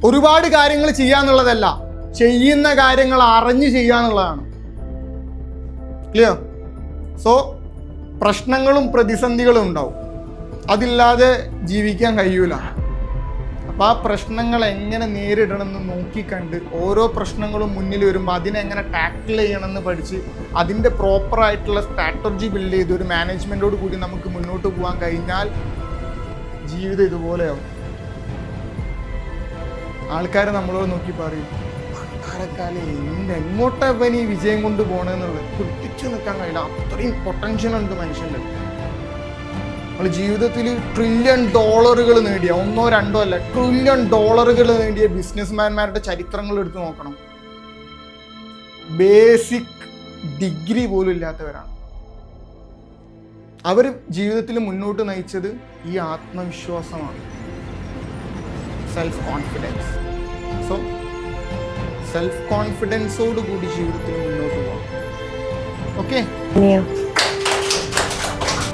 ഒരുപാട് കാര്യങ്ങൾ ചെയ്യാന്നുള്ളതല്ല, ചെയ്യുന്ന കാര്യങ്ങൾ അറിഞ്ഞു ചെയ്യാന്നുള്ളതാണ്. ക്ലിയർ? സോ പ്രശ്നങ്ങളും പ്രതിസന്ധികളും ഉണ്ടാവും, അതില്ലാതെ ജീവിക്കാൻ കഴിയൂല. അപ്പം ആ പ്രശ്നങ്ങൾ എങ്ങനെ നേരിടണമെന്ന് നോക്കിക്കണ്ട് ഓരോ പ്രശ്നങ്ങളും മുന്നിൽ വരുമ്പോൾ അതിനെങ്ങനെ ടാക്കിൾ ചെയ്യണമെന്ന് പഠിച്ച് അതിൻ്റെ പ്രോപ്പറായിട്ടുള്ള സ്ട്രാറ്റജി ബിൽഡ് ചെയ്ത് ഒരു മാനേജ്മെൻറ്റോട് കൂടി നമുക്ക് മുന്നോട്ട് പോകാൻ കഴിഞ്ഞാൽ ജീവിതം ഇതുപോലെയാവും. ആൾക്കാർ നമ്മളോട് നോക്കി പറയും, ആൾക്കാരക്കാലം എങ്ങോട്ടാ ഇവൻ ഈ വിജയം കൊണ്ട് പോകണമെന്നുള്ളത് പിടിച്ചു നിൽക്കാൻ കഴിയില്ല, അത്രയും പൊട്ടൻഷ്യൽ ഉണ്ട് മനുഷ്യൻ്റെ. നമ്മൾ ജീവിതത്തിൽ $1 ട്രില്യൺ നേടിയ, 1 2 അല്ല, $1 ട്രില്യൺ നേടിയ ബിസിനസ്മാൻമാരുടെ ചരിത്രങ്ങൾ എടുത്ത് നോക്കണം. ബേസിക് ഡിഗ്രി പോലും ഇല്ലാത്തവരാണ്. അവർ ജീവിതത്തിൽ മുന്നോട്ട് നയിച്ചത് ഈ ആത്മവിശ്വാസമാണ്, സെൽഫ് കോൺഫിഡൻസ്. സോ സെൽഫ് കോൺഫിഡൻസോട് കൂടി ജീവിതത്തിൽ മുന്നോട്ട് പോകാം. ഓക്കെ.